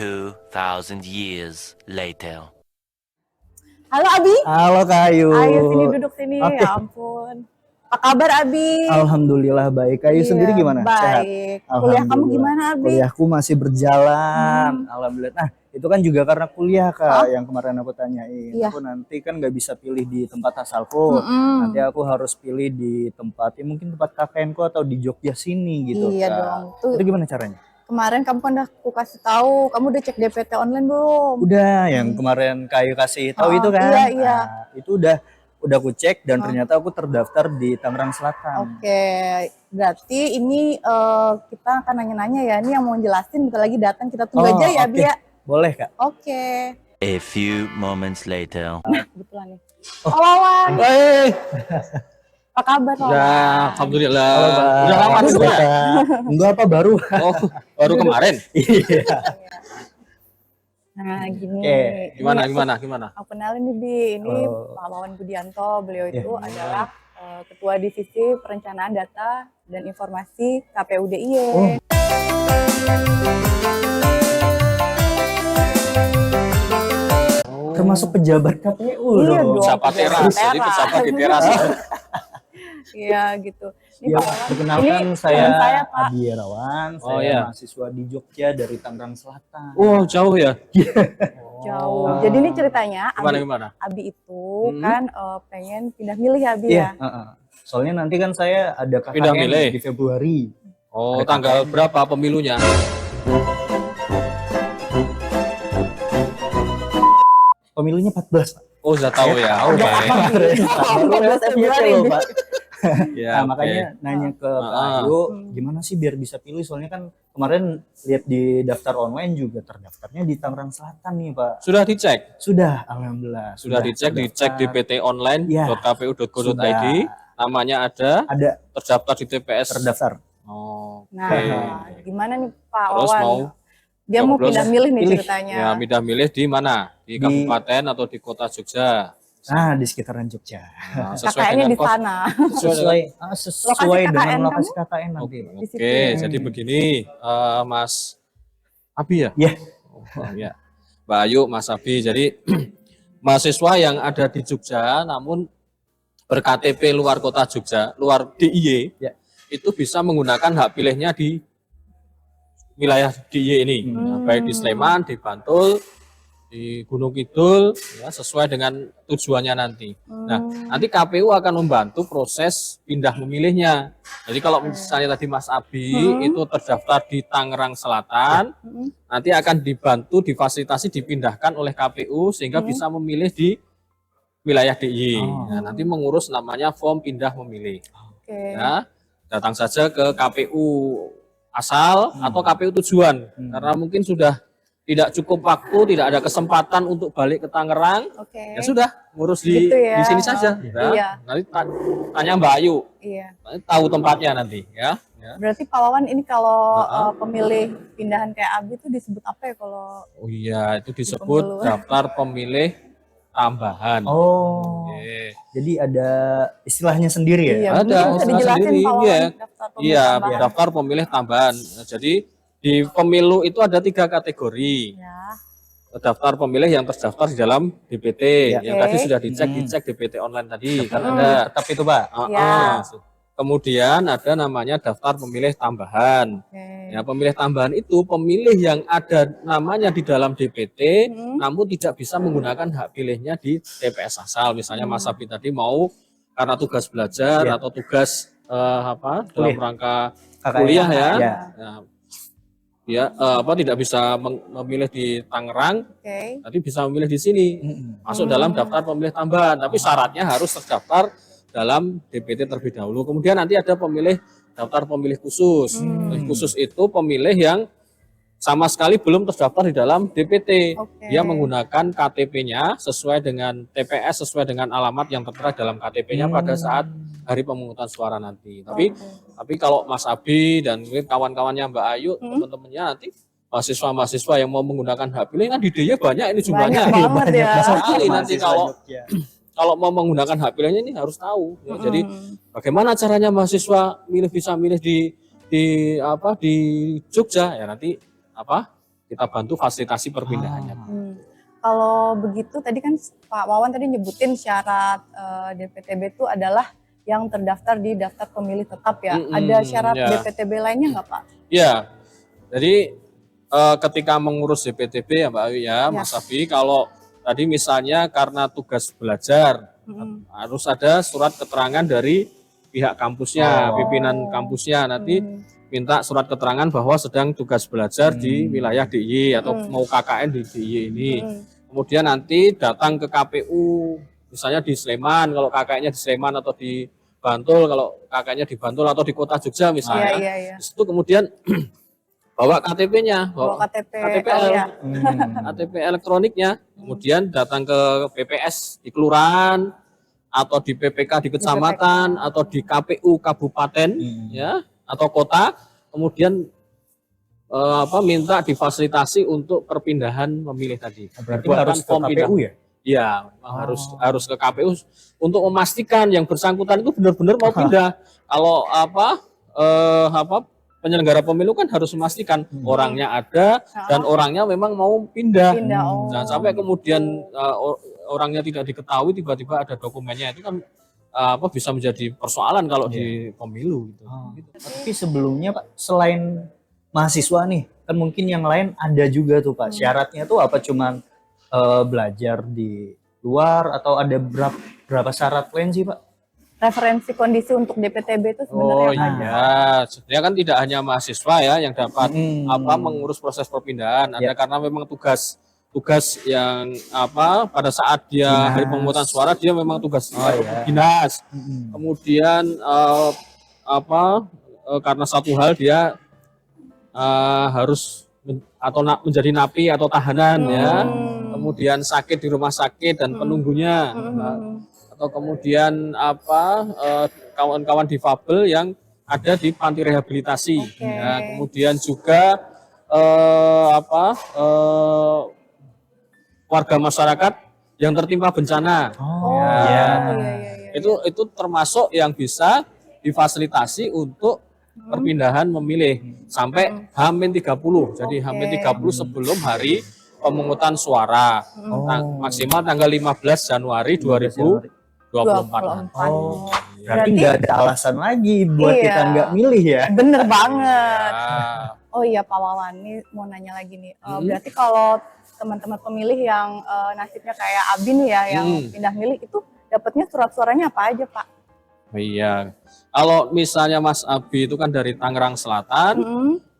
2,000 years later. Halo Abi. Halo Kak Ayu. Ayo sini duduk sini. Oke. Ya ampun. Apa kabar Abi? Alhamdulillah baik. Kak Ayu sendiri gimana? Sehat? Baik. Kuliah kamu Alhamdulillah. gimana Abi? Kuliahku masih berjalan. Alhamdulillah. Nah, itu kan juga karena kuliah Kak yang kemarin aku tanyain. Iya. Aku nanti kan nggak bisa pilih di tempat asalku. Nanti aku harus pilih di tempat ya mungkin tempat KKN-ku atau di Jogja sini gitu Iya Kak. dong. Tuh Itu gimana caranya? kemarin kamu kan udah aku kasih tahu. Kamu udah cek DPT online belum? Udah, yang kemarin Kak Ayu kasih tahu Oh, itu kan. iya, iya. Nah, itu udah aku cek dan ternyata aku terdaftar di Tangerang Selatan. Oke, berarti ini kita akan nanya-nanya ya. Ini yang mau jelasin bentar lagi datang, kita tunggu aja ya, oke. Abi ya. Boleh Kak. Oke. A few moments later. Nah, kebetulan nih. Oh, Wawan. Apa kabar, Wawan? Ya, alhamdulillah. Halo, Pak. Udah lama Halo, juga ya? Pak. Enggak apa baru. Oh, baru kemarin. Iya. Nah, gini. Oke, Gimana? Aku kenalin nih, Bi. Ini Oh. Pak Wawan Budianto. Beliau itu Iya. adalah Ketua Divisi Perencanaan Data dan Informasi KPU DIY. Oh. Termasuk pejabat KPU Iya dong. dong. Pejabat teras, jadi pejabat di teras. Iya, gitu. Ini Ya, Pak Wawan. perkenalkan Ini saya teman saya, Pak. Adi Irawan, Oh, saya iya. mahasiswa di Jogja dari Tangerang Selatan. Oh, jauh ya? Jauh. Jadi ini ceritanya Gimana? Abi itu kan pengen pindah milih ya, Abi Iya, ya. soalnya nanti kan saya ada Pindah KKN milih. di Februari. Oh, Ada tanggal berapa pemilunya? Pemilunya 14, Pak. Oh, sudah tahu ya. Tahu, Oke. Pak. Baru 14 Februari. loh, Pak. Ya, Nah, oke. makanya nanya ke Kak Ayu, gimana sih biar bisa pilih? Soalnya kan kemarin lihat di daftar online juga terdaftarnya di Tangerang Selatan nih, Pak. Sudah dicek? Sudah, alhamdulillah. Sudah dicek, dicek terdaftar. dptonline.kpu.go.id. Sudah. Namanya ada, Ada terdaftar di TPS. terdaftar. Oh, Nah, oke. gimana nih Pak Terus Wawan? mau Dia mau coblos, pindah milih nih pilih. ceritanya. ya pindah milih di mana? Di Di- kabupaten atau di kota Jogja? Nah, di sekitaran Jogja. Nah, KKN-nya di sana. Sesuai dengan KKN lokasi KKN nanti. Di situ. Oke, jadi begini, Mas Abi ya? Iya. Oh, ya. Mbak Ayu, Mas Abi. Jadi mahasiswa yang ada di Jogja, namun ber-KTP luar kota Jogja, luar DIY, Ya. itu bisa menggunakan hak pilihnya di wilayah DIY ini, ya, baik di Sleman, di Bantul, di Gunung Kidul, ya, sesuai dengan tujuannya nanti. Nah, nanti KPU akan membantu proses pindah memilihnya. Jadi kalau misalnya tadi Mas Abi itu terdaftar di Tangerang Selatan, nanti akan dibantu, difasilitasi, dipindahkan oleh KPU sehingga bisa memilih di wilayah DIY. Nah, nanti mengurus namanya form pindah memilih. Oke. Ya, datang saja ke KPU asal atau KPU tujuan, karena mungkin sudah tidak cukup waktu, tidak ada kesempatan untuk balik ke Tangerang, Oke. ya sudah ngurus di Gitu ya. di sini saja. Ya. Iya. Nanti tanya Mbak Ayu, Iya. nanti tahu tempatnya nanti, ya. Ya. Berarti Pak Wawan ini kalau pemilih pindahan kayak Abi itu disebut apa ya kalau Oh iya, itu disebut daftar pemilih tambahan. Oh, Oke. jadi ada istilahnya sendiri ya? Iya, Ada, mungkin bisa usaha dijelasin sendiri, Pak Wawan iya. daftar pemilih Iya, tambahan. daftar pemilih tambahan. Nah, jadi di pemilu itu ada 3 kategori. Ya. Daftar pemilih yang terdaftar di dalam DPT, Ya. yang Oke. tadi sudah dicek DPT online tadi kan Kan ada. tetap itu, Pak. Ya. Kemudian ada namanya daftar pemilih tambahan. Oke. Ya, pemilih tambahan itu pemilih yang ada namanya di dalam DPT, namun tidak bisa menggunakan hak pilihnya di TPS asal. Misalnya Mas Abi tadi mau karena tugas belajar Ya. atau tugas dalam Kuliah. rangka KKN. kuliah ya. Ya. Nah, tidak bisa memilih di Tangerang, Oke. tapi bisa memilih di sini. Masuk dalam daftar pemilih tambahan, tapi syaratnya harus terdaftar dalam DPT terlebih dahulu. Kemudian nanti ada pemilih daftar pemilih khusus. Pemilih khusus itu pemilih yang sama sekali belum terdaftar di dalam DPT. Oke. Dia menggunakan KTP-nya sesuai dengan TPS, sesuai dengan alamat yang tertera dalam KTP-nya pada saat hari pemungutan suara nanti. Tapi kalau Mas Abi dan mungkin kawan-kawannya Mbak Ayu, teman-temannya nanti mahasiswa-mahasiswa yang mau menggunakan hak pilih kan di DIY banyak ini jumlahnya. Banyak banget ya. Sekali nanti Mahasiswa kalau Jogja. kalau mau menggunakan hak pilihnya ini harus tahu. Ya. Jadi bagaimana caranya mahasiswa bisa milih di Jogja ya nanti kita bantu fasilitasi perpindahannya. Kalau begitu tadi kan Pak Wawan tadi nyebutin syarat DPTB itu adalah yang terdaftar di daftar pemilih tetap ya. Ada syarat DPTB lainnya nggak Pak? Ya, jadi ketika mengurus DPTB ya Mbak Awi ya, Mas Abi, kalau tadi misalnya karena tugas belajar, harus ada surat keterangan dari pihak kampusnya, pimpinan kampusnya, nanti minta surat keterangan bahwa sedang tugas belajar di wilayah DIY atau mau KKN di DIY ini. Kemudian nanti datang ke KPU, misalnya di Sleman, kalau KKN-nya di Sleman atau di Bantul, kalau KKN-nya di Bantul atau di Kota Jogja misalnya. Di situ kemudian bawa KTP-nya, bawa KTP elektroniknya, kemudian datang ke PPS di kelurahan atau di PPK di kecamatan atau di KPU kabupaten ya atau kota, kemudian minta difasilitasi untuk perpindahan memilih tadi. Berarti harus ke KPU ya? Iya, harus ke KPU untuk memastikan yang bersangkutan itu benar-benar mau pindah. Kalau penyelenggara pemilu kan harus memastikan orangnya ada dan orangnya memang mau pindah. Jangan sampai kemudian orangnya tidak diketahui, tiba-tiba ada dokumennya, itu kan bisa menjadi persoalan kalau di pemilu gitu. Tapi sebelumnya Pak, selain mahasiswa nih, kan mungkin yang lain ada juga tuh Pak. Syaratnya tuh apa, cuman belajar di luar atau ada berapa syarat lain sih Pak? Referensi kondisi untuk DPTB itu sebenarnya sebenarnya kan tidak hanya mahasiswa ya yang dapat mengurus proses perpindahan, ada karena memang tugas yang pada saat dia hari pemungutan suara dia memang tugas dinas. Kemudian karena satu hal dia harus menjadi napi atau tahanan ya. Kemudian sakit di rumah sakit dan penunggunya. Atau kemudian kawan-kawan difabel yang ada di panti rehabilitasi. Ya, kemudian juga warga masyarakat yang tertimpa bencana. Itu termasuk yang bisa difasilitasi untuk perpindahan memilih sampai H-30. Jadi H-30 sebelum hari pemungutan suara. Maksimal tanggal 15 Januari 2024. Berarti nggak ada alasan lagi buat kita nggak milih ya. Bener banget. Oh iya Pak Wawan, ini mau nanya lagi nih. Berarti kalau teman-teman pemilih yang nasibnya kayak Abi nih ya, yang pindah milih itu dapatnya surat suaranya apa aja Pak? Iya, kalau misalnya Mas Abi itu kan dari Tangerang Selatan,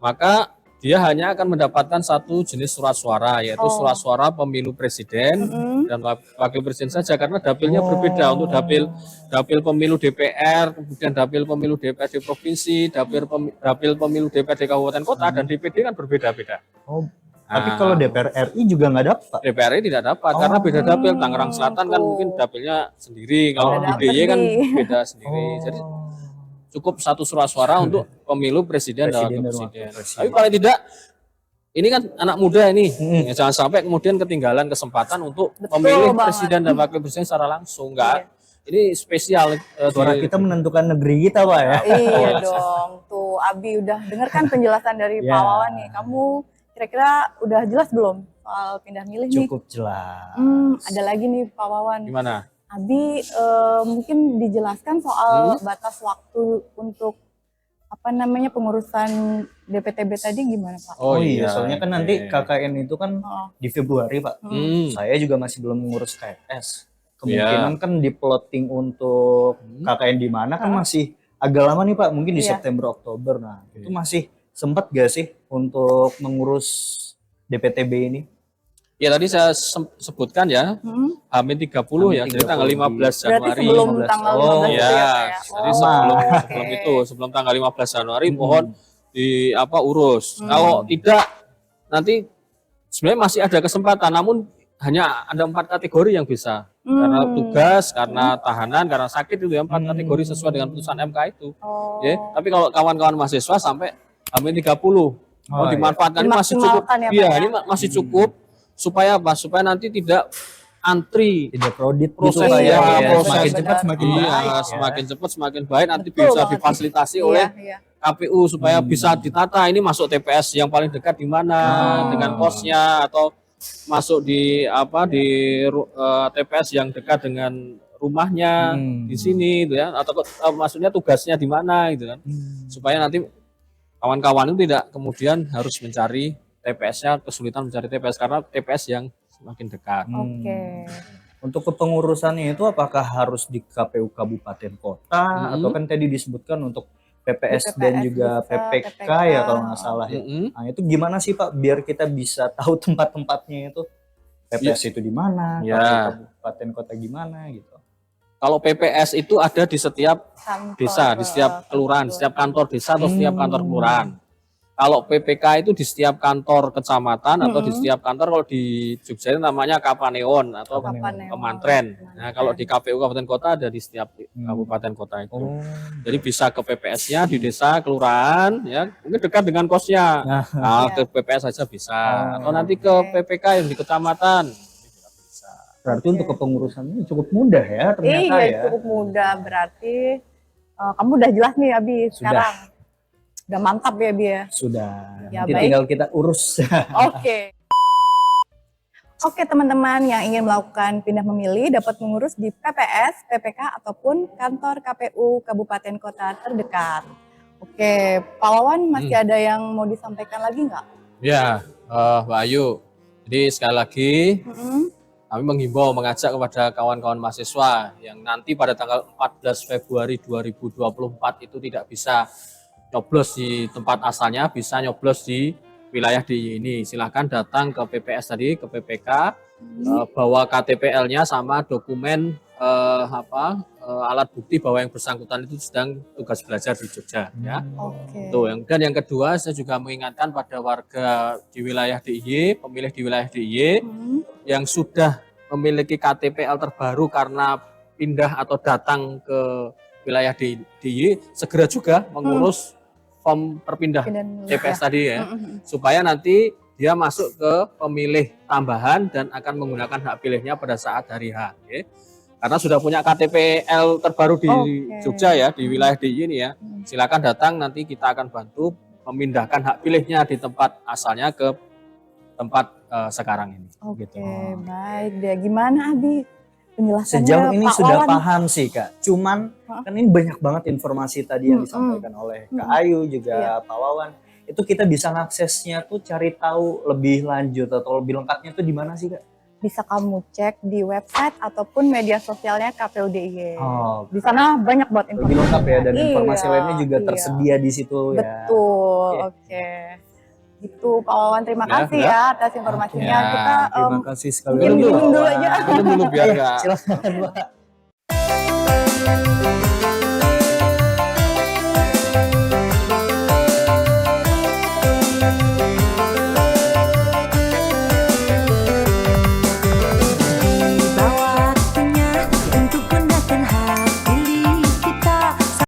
maka dia hanya akan mendapatkan satu jenis surat suara, yaitu surat suara pemilu presiden dan wakil presiden saja, karena dapilnya berbeda. Untuk dapil pemilu DPR, kemudian dapil pemilu DPRD provinsi, dapil pemilu DPRD kabupaten kota, dan DPD kan berbeda-beda. Tapi kalau DPR RI juga nggak dapat? DPR RI tidak dapat, karena beda dapil. Tangerang Selatan kan mungkin dapilnya sendiri, kalau di DIY kan beda sendiri. Jadi cukup satu surat suara untuk pemilu presiden dan wakil presiden. Tapi paling tidak, ini kan anak muda ini, jangan sampai kemudian ketinggalan kesempatan untuk memilih presiden dan wakil presiden secara langsung. Enggak, ini spesial. Suara kita menentukan negeri kita Pak ya. Iya dong, tuh Abi udah dengar kan penjelasan dari Pak Wawan nih. Kamu kira-kira udah jelas belum soal pindah milih nih? Cukup jelas. Ada lagi nih Pak Wawan. Gimana? Abi mungkin dijelaskan soal batas waktu untuk pengurusan DPTB tadi gimana Pak? Oh iya, soalnya kan nanti KKN itu kan di Februari Pak. Saya juga masih belum mengurus KFS. Kemungkinan kan di plotting untuk KKN di mana kan masih agak lama nih Pak, mungkin di September Oktober. Nah, itu masih sempat gak sih untuk mengurus DPTB ini? Ya tadi saya sebutkan ya, H-30 ya, jadi tanggal 15 Januari. Berarti sebelum tanggal 15 ya. Jadi sebelum tanggal 15 Januari mohon urus. Kalau tidak, nanti sebenarnya masih ada kesempatan, namun hanya ada 4 kategori yang bisa. Karena tugas, karena tahanan, karena sakit, itu ya 4 kategori sesuai dengan putusan MK itu. Ya, tapi kalau kawan-kawan mahasiswa sampai H-30 mau dimanfaatkan, ini masih cukup. Iya, ini masih cukup. Supaya apa? Supaya nanti tidak antri tidak kredit proses gitu, Pak, ya, proses semakin cepat semakin iya, baik ya. semakin cepat semakin baik, nanti Betul bisa banget. difasilitasi Iya, oleh iya. KPU supaya bisa ditata ini masuk TPS yang paling dekat di mana dengan posnya, atau masuk di TPS yang dekat dengan rumahnya di sini gitu ya, atau maksudnya tugasnya di mana gitu kan, supaya nanti kawan-kawan itu tidak kemudian harus mencari TPS-nya, kesulitan mencari TPS karena TPS yang semakin dekat. Oke. Untuk kepengurusannya itu apakah harus di KPU kabupaten kota atau kan tadi disebutkan untuk PPS dan juga bisa, PPK ya kalau nggak salah ya. Nah itu gimana sih Pak biar kita bisa tahu tempat-tempatnya itu PPS itu di mana, Ya. KPU kabupaten kota gimana gitu. Kalau PPS itu ada di setiap Kantor, desa, di setiap kelurahan, di setiap kantor desa atau setiap kantor kelurahan. Kalau PPK itu di setiap kantor kecamatan atau di setiap kantor, kalau di Jogja itu namanya Kapaneon atau Kapaneon. Kemantren. Nah, kalau di KPU kabupaten kota ada di setiap kabupaten kota itu. Jadi bisa ke PPS-nya di desa, kelurahan, ya mungkin dekat dengan kosnya. Nah, ke PPS saja bisa. Atau nanti ke PPK yang di kecamatan. Berarti untuk kepengurusannya cukup mudah ya ternyata Iya, ya. cukup mudah. Berarti kamu udah jelas nih Abi sekarang. Udah mantap ya Abi ya. Sudah. Ya, Nanti baik. tinggal kita urus. Oke. Oke teman-teman yang ingin melakukan pindah memilih dapat mengurus di PPS, PPK ataupun kantor KPU kabupaten kota terdekat. Oke, Pak Wawan masih ada yang mau disampaikan lagi nggak? Ya, Mbak Ayu. Jadi sekali lagi kami menghimbau, mengajak kepada kawan-kawan mahasiswa yang nanti pada tanggal 14 Februari 2024 itu tidak bisa nyoblos di tempat asalnya, bisa nyoblos di wilayah DIY ini. Silahkan datang ke PPS tadi, ke PPK, bawa KTPL-nya sama dokumen alat bukti bahwa yang bersangkutan itu sedang tugas belajar di Jogja. Ya. Oke. Tuh, dan yang kedua saya juga mengingatkan pada warga di wilayah DIY, pemilih di wilayah DIY yang sudah memiliki KTPL terbaru karena pindah atau datang ke wilayah DIY, segera juga mengurus form perpindah TPS tadi ya, supaya nanti dia masuk ke pemilih tambahan dan akan menggunakan hak pilihnya pada saat hari H. Ya. Karena sudah punya KTPL terbaru di Jogja ya, di wilayah DIY ini ya, silakan datang, nanti kita akan bantu memindahkan hak pilihnya di tempat asalnya ke tempat sekarang ini. Oke, Gitu. baik deh. Gimana Abi penjelasannya? Sejauh ini Pak sudah Wawan? paham sih Kak. Cuman kan ini banyak banget informasi tadi yang disampaikan oleh Kak Ayu juga Pak Wawan. Itu kita bisa ngaksesnya tuh cari tahu lebih lanjut atau lebih lengkapnya tuh di mana sih Kak? Bisa kamu cek di website ataupun media sosialnya KPU DIY. Oh, Di sana banyak buat informasi. lebih lengkap ya dan Iya, informasi lainnya juga iya. tersedia di situ ya. Betul, Oke. oke. Gitu Pak Wawan, terima kasih ya atas informasinya. Ya, Kita Terima kasih sekali. mungkin minum dulu aja. Minum dulu biar nggak Silakan Pak.